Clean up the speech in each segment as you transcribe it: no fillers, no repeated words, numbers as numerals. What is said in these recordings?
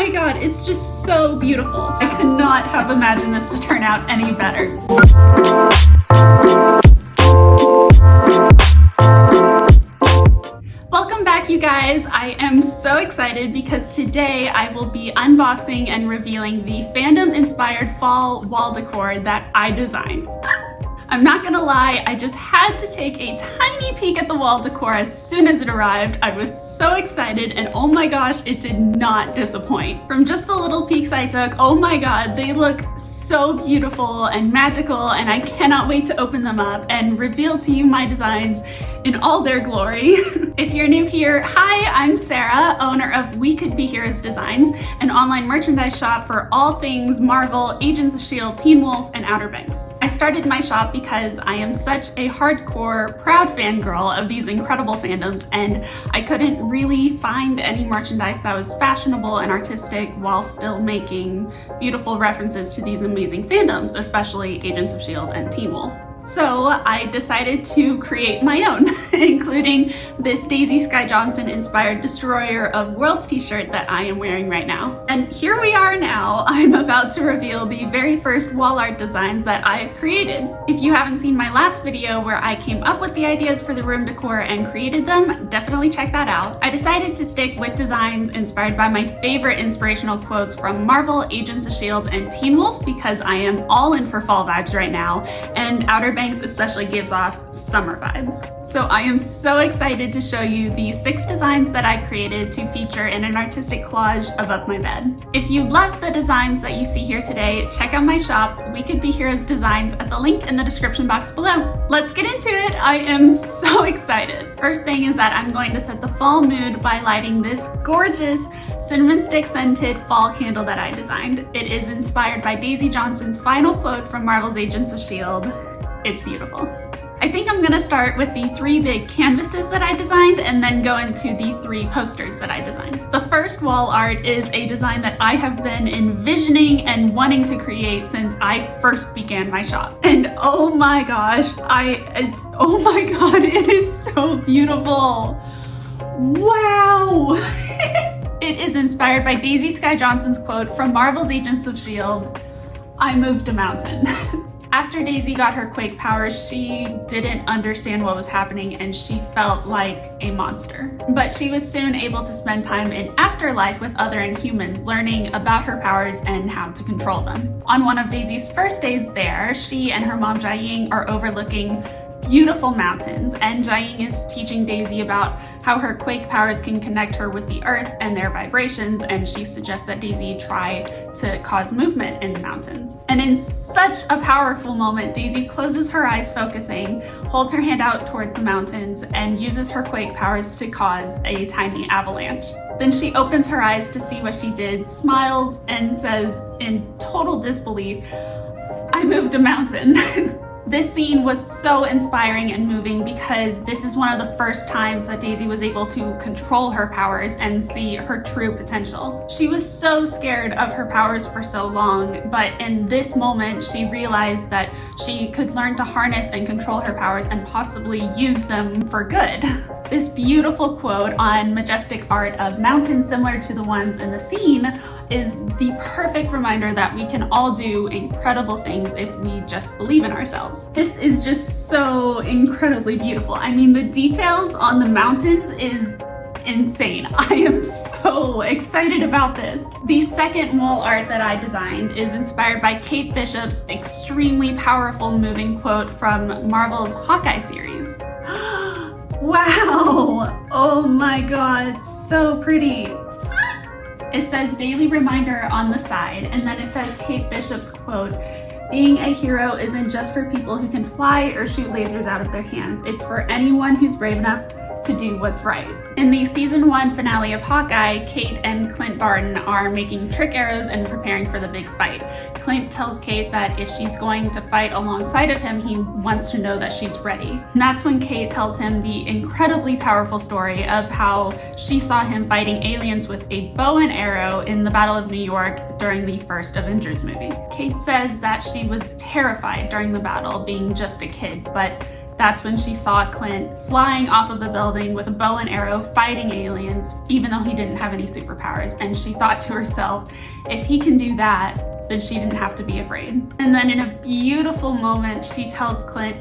my god, it's just so beautiful. I could not have imagined this to turn out any better. Welcome back, you guys. I am so excited because today I will be unboxing and revealing the Fandom-Inspired fall wall decor that I designed. I'm not gonna lie, I just had to take a tiny peek at the wall decor as soon as it arrived. I was so excited, and oh my gosh, it did not disappoint. From just the little peeks I took, oh my god, they look so beautiful and magical, and I cannot wait to open them up and reveal to you my designs in all their glory. If you're new here, hi, I'm Sarah, owner of We Could Be Heroes Designs, an online merchandise shop for all things Marvel, Agents of S.H.I.E.L.D, Teen Wolf, and Outer Banks. I started my shop because I am such a hardcore, proud fangirl of these incredible fandoms, and I couldn't really find any merchandise that was fashionable and artistic while still making beautiful references to these amazing fandoms, especially Agents of S.H.I.E.L.D. and Teen Wolf. So I decided to create my own, including this Daisy Skye Johnson inspired Destroyer of Worlds t-shirt that I am wearing right now. And here we are now. I'm about to reveal the very first wall art designs that I've created. If you haven't seen my last video where I came up with the ideas for the room decor and created them, definitely check that out. I decided to stick with designs inspired by my favorite inspirational quotes from Marvel, Agents of S.H.I.E.L.D, and Teen Wolf because I am all in for fall vibes right now, and Outer Banks especially gives off summer vibes. So I am so excited to show you the 6 designs that I created to feature in an artistic collage above my bed. If you love the designs that you see here today, check out my shop, We Could Be Heroes Designs, at the link in the description box below. Let's get into it. I am so excited. First thing is that I'm going to set the fall mood by lighting this gorgeous cinnamon stick scented fall candle that I designed. It is inspired by Daisy Johnson's final quote from Marvel's Agents of S.H.I.E.L.D. It's beautiful. I think I'm gonna start with the 3 big canvases that I designed and then go into the 3 posters that I designed. The first wall art is a design that I have been envisioning and wanting to create since I first began my shop. And oh my gosh, oh my god, it is so beautiful. Wow! It is inspired by Daisy Skye Johnson's quote from Marvel's Agents of S.H.I.E.L.D, "I moved a mountain." After Daisy got her quake powers, she didn't understand what was happening and she felt like a monster. But she was soon able to spend time in Afterlife with other Inhumans, learning about her powers and how to control them. On one of Daisy's first days there, she and her mom Jia-Ying are overlooking beautiful mountains, and Jia-Ying is teaching Daisy about how her quake powers can connect her with the earth and their vibrations, and she suggests that Daisy try to cause movement in the mountains. And in such a powerful moment, Daisy closes her eyes focusing, holds her hand out towards the mountains, and uses her quake powers to cause a tiny avalanche. Then she opens her eyes to see what she did, smiles, and says in total disbelief, "I moved a mountain." This scene was so inspiring and moving because this is one of the first times that Daisy was able to control her powers and see her true potential. She was so scared of her powers for so long, but in this moment she realized that she could learn to harness and control her powers and possibly use them for good. This beautiful quote on majestic art of mountains similar to the ones in the scene is the perfect reminder that we can all do incredible things if we just believe in ourselves. This is just so incredibly beautiful. I mean, the details on the mountains is insane. I am so excited about this. The second wall art that I designed is inspired by Kate Bishop's extremely powerful moving quote from Marvel's Hawkeye series. Wow! Oh my god, so pretty. It says daily reminder on the side, and then it says Kate Bishop's quote, "Being a hero isn't just for people who can fly or shoot lasers out of their hands. It's for anyone who's brave enough to do what's right." In the season 1 finale of Hawkeye, Kate and Clint Barton are making trick arrows and preparing for the big fight. Clint tells Kate that if she's going to fight alongside of him, he wants to know that she's ready. And that's when Kate tells him the incredibly powerful story of how she saw him fighting aliens with a bow and arrow in the Battle of New York during the first Avengers movie. Kate says that she was terrified during the battle, being just a kid, but That's when she saw Clint flying off of the building with a bow and arrow fighting aliens, even though he didn't have any superpowers. And she thought to herself, if he can do that, then she didn't have to be afraid. And then in a beautiful moment, she tells Clint,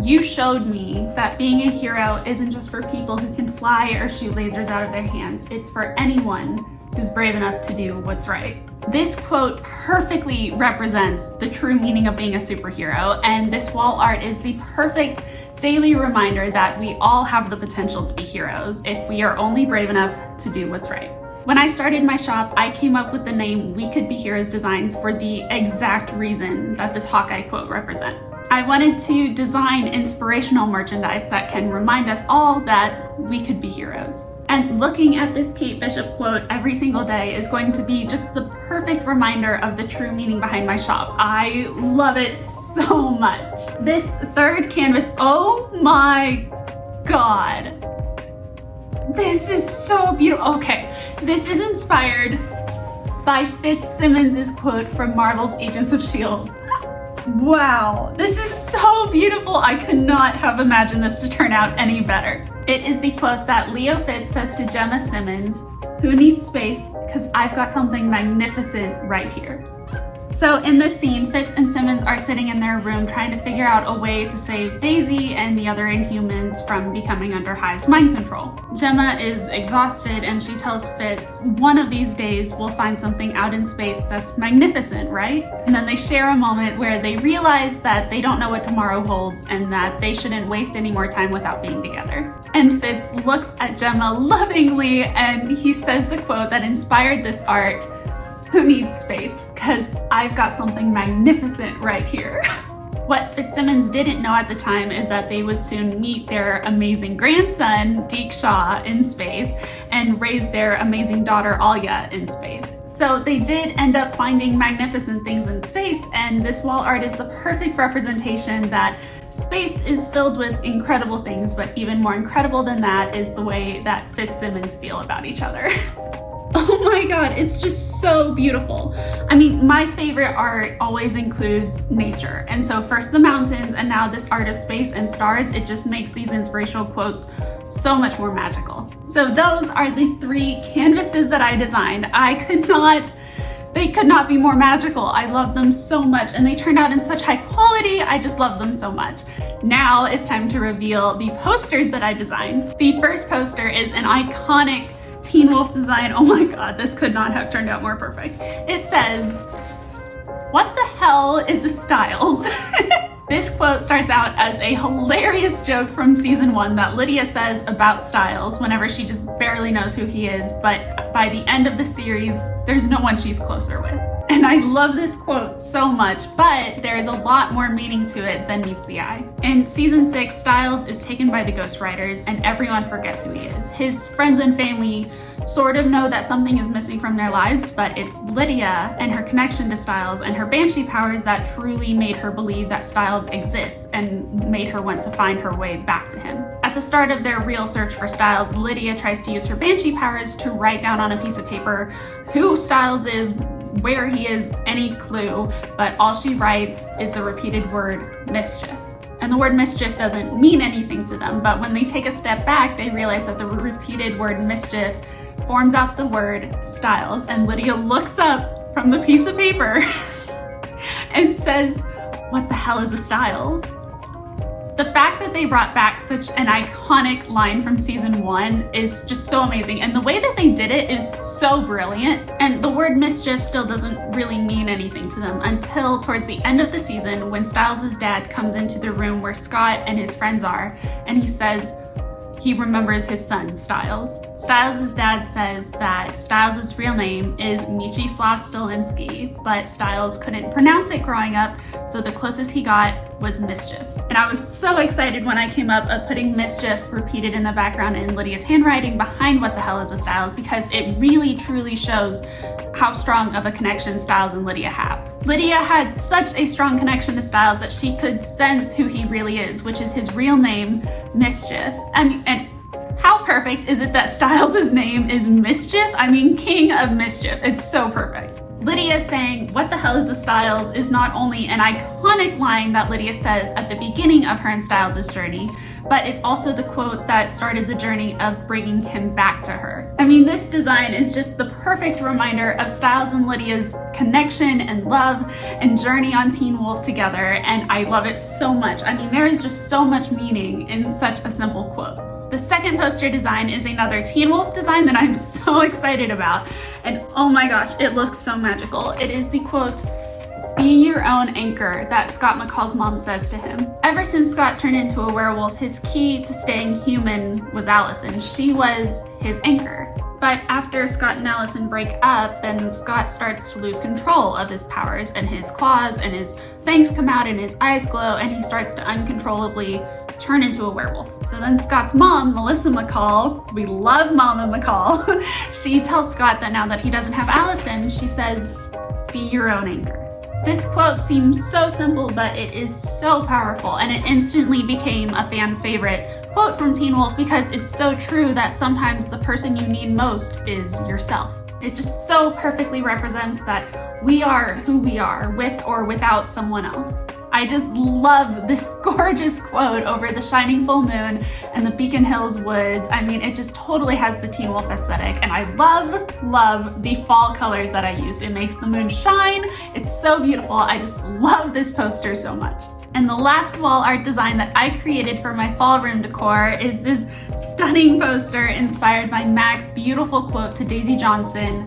you showed me that being a hero isn't just for people who can fly or shoot lasers out of their hands. It's for anyone who's brave enough to do what's right. This quote perfectly represents the true meaning of being a superhero, and this wall art is the perfect daily reminder that we all have the potential to be heroes if we are only brave enough to do what's right. When I started my shop, I came up with the name We Could Be Heroes Designs for the exact reason that this Hawkeye quote represents. I wanted to design inspirational merchandise that can remind us all that we could be heroes. And looking at this Kate Bishop quote every single day is going to be just the perfect reminder of the true meaning behind my shop. I love it so much. This third canvas, oh my God. This is so beautiful. Okay, this is inspired by Fitz Simmons' quote from Marvel's Agents of S.H.I.E.L.D. Wow, this is so beautiful. I could not have imagined this to turn out any better. It is the quote that Leo Fitz says to Jemma Simmons, who needs space because I've got something magnificent right here. So in this scene, Fitz and Simmons are sitting in their room trying to figure out a way to save Daisy and the other Inhumans from becoming under Hive's mind control. Jemma is exhausted and she tells Fitz, one of these days we'll find something out in space that's magnificent, right? And then they share a moment where they realize that they don't know what tomorrow holds and that they shouldn't waste any more time without being together. And Fitz looks at Jemma lovingly and he says the quote that inspired this art, who needs space? Because I've got something magnificent right here. What Fitzsimmons didn't know at the time is that they would soon meet their amazing grandson, Deke Shaw, in space, and raise their amazing daughter, Alia, in space. So they did end up finding magnificent things in space, and this wall art is the perfect representation that space is filled with incredible things, but even more incredible than that is the way that Fitzsimmons feel about each other. Oh my God, it's just so beautiful. I mean, my favorite art always includes nature. And so first the mountains and now this art of space and stars, it just makes these inspirational quotes so much more magical. So those are the 3 canvases that I designed. They could not be more magical. I love them so much and they turned out in such high quality. I just love them so much. Now it's time to reveal the posters that I designed. The first poster is an iconic Teen Wolf design. Oh my God, this could not have turned out more perfect. It says, "What the hell is a Stiles?" This quote starts out as a hilarious joke from season 1 that Lydia says about Stiles whenever she just barely knows who he is, but by the end of the series, there's no one she's closer with. And I love this quote so much, but there is a lot more meaning to it than meets the eye. In season 6, Stiles is taken by the Ghost Riders and everyone forgets who he is. His friends and family sort of know that something is missing from their lives, but it's Lydia and her connection to Stiles and her banshee powers that truly made her believe that Stiles exists and made her want to find her way back to him. At the start of their real search for Stiles, Lydia tries to use her banshee powers to write down on a piece of paper who Stiles is, where he is, any clue, but all she writes is the repeated word mischief. And the word mischief doesn't mean anything to them, but when they take a step back, they realize that the repeated word mischief forms out the word Stiles, and Lydia looks up from the piece of paper and says, "What the hell is a Stiles?" The fact that they brought back such an iconic line from season 1 is just so amazing, and the way that they did it is so brilliant. And the word mischief still doesn't really mean anything to them until towards the end of the season when Stiles' dad comes into the room where Scott and his friends are, and he says he remembers his son, Stiles. Stiles' dad says that Stiles' real name is Stiles Stilinski, but Stiles couldn't pronounce it growing up, so the closest he got was mischief. And I was so excited when I came up of putting mischief repeated in the background in Lydia's handwriting behind "What the hell is a Stiles?" because it really truly shows how strong of a connection Stiles and Lydia have. Lydia had such a strong connection to Stiles that she could sense who he really is, which is his real name, Mischief. And How perfect is it that Stiles' name is Mischief? I mean, King of Mischief. It's so perfect. Lydia saying, "What the hell is a Stiles?" is not only an iconic line that Lydia says at the beginning of her and Stiles' journey, but it's also the quote that started the journey of bringing him back to her. I mean, this design is just the perfect reminder of Stiles and Lydia's connection and love and journey on Teen Wolf together, and I love it so much. I mean, there is just so much meaning in such a simple quote. The second poster design is another Teen Wolf design that I'm so excited about, and oh my gosh, it looks so magical. It is the quote, "Be your own anchor," that Scott McCall's mom says to him. Ever since Scott turned into a werewolf, his key to staying human was Allison. She was his anchor. But after Scott and Allison break up, then Scott starts to lose control of his powers, and his claws and his fangs come out and his eyes glow, and he starts to uncontrollably turn into a werewolf. So then Scott's mom, Melissa McCall, we love Mama McCall, she tells Scott that now that he doesn't have Allison, she says, "Be your own anchor." This quote seems so simple, but it is so powerful, and it instantly became a fan favorite quote from Teen Wolf because it's so true that sometimes the person you need most is yourself. It just so perfectly represents that we are who we are, with or without someone else. I just love this gorgeous quote over the shining full moon and the Beacon Hills woods. I mean, it just totally has the Teen Wolf aesthetic, and I love the fall colors that I used. It makes the moon shine. It's so beautiful. I just love this poster so much. And the last wall art design that I created for my fall room decor is this stunning poster inspired by Mack's beautiful quote to Daisy Johnson,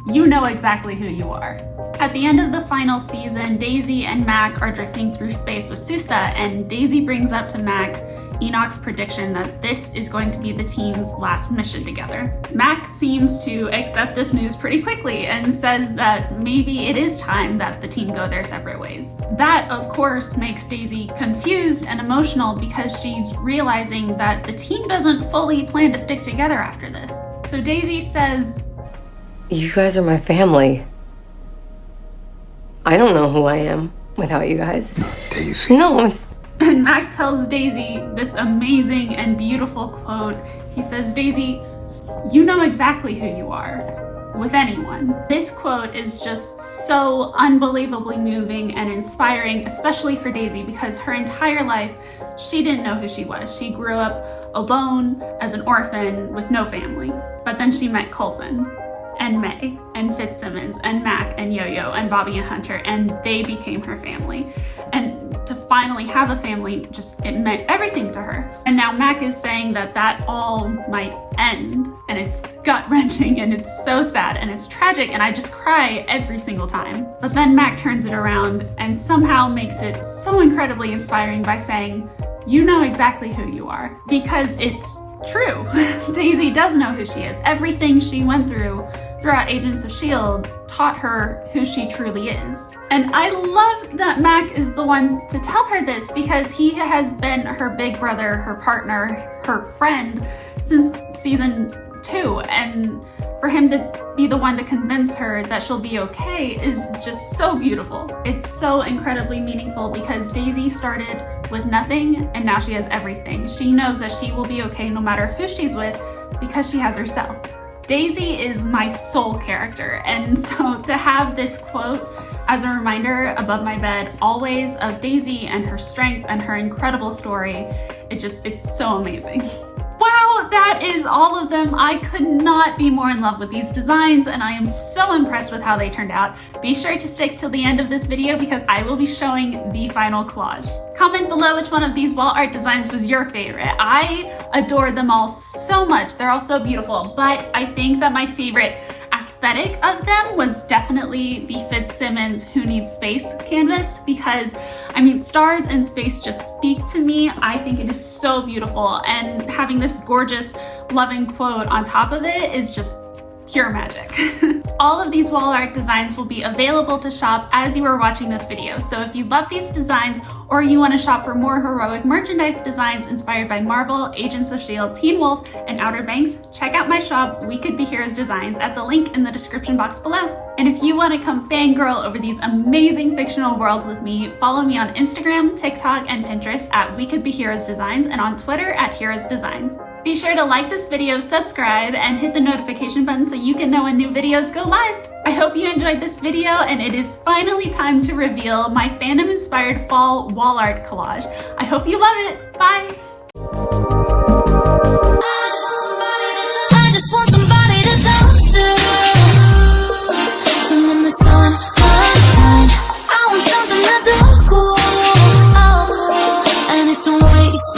"You know exactly who you are." At the end of the final season, Daisy and Mack are drifting through space with Sousa, and Daisy brings up to Mack Enoch's prediction that this is going to be the team's last mission together. Mack seems to accept this news pretty quickly and says that maybe it is time that the team go their separate ways. That, of course, makes Daisy confused and emotional because she's realizing that the team doesn't fully plan to stick together after this. So Daisy says, "You guys are my family. I don't know who I am without you guys." Daisy. No, it's... And Mack tells Daisy this amazing and beautiful quote. He says, "Daisy, you know exactly who you are with anyone." This quote is just so unbelievably moving and inspiring, especially for Daisy, because her entire life, she didn't know who she was. She grew up alone as an orphan with no family. But then she met Coulson and May and Fitzsimmons and Mack and Yo-Yo and Bobby and Hunter, and they became her family. And to finally have a family, it meant everything to her. And now Mack is saying that all might end, and it's gut-wrenching, and it's so sad, and it's tragic, and I just cry every single time. But then Mack turns it around and somehow makes it so incredibly inspiring by saying, "You know exactly who you are," because it's true. Daisy does know who she is. Everything she went throughout Agents of S.H.I.E.L.D. taught her who she truly is. And I love that Mack is the one to tell her this because he has been her big brother, her partner, her friend since season 2. And for him to be the one to convince her that she'll be okay is just so beautiful. It's so incredibly meaningful because Daisy started with nothing and now she has everything. She knows that she will be okay no matter who she's with because she has herself. Daisy is my soul character, and so to have this quote as a reminder above my bed always of Daisy and her strength and her incredible story, it's so amazing. Wow, that is all of them. I could not be more in love with these designs, and I am so impressed with how they turned out. Be sure to stick till the end of this video because I will be showing the final collage. Comment below which one of these wall art designs was your favorite. I adore them all so much. They're all so beautiful, but I think that my favorite aesthetic of them was definitely the Fitzsimmons Who Needs Space canvas because, I mean, stars in space just speak to me. I think it is so beautiful, and having this gorgeous, loving quote on top of it is just pure magic. All of these wall art designs will be available to shop as you are watching this video, so if you love these designs or you want to shop for more heroic merchandise designs inspired by Marvel, Agents of S.H.I.E.L.D, Teen Wolf, and Outer Banks, check out my shop, We Could Be Heroes Designs, at the link in the description box below. And if you want to come fangirl over these amazing fictional worlds with me, follow me on Instagram, TikTok, and Pinterest at We Could Be Heroes Designs, and on Twitter at Heroes Designs. Be sure to like this video, subscribe, and hit the notification button so you can know when new videos go live. I hope you enjoyed this video, and it is finally time to reveal my fandom-inspired fall wall art collage. I hope you love it. Bye! I want something to do, cool. Oh, and it don't waste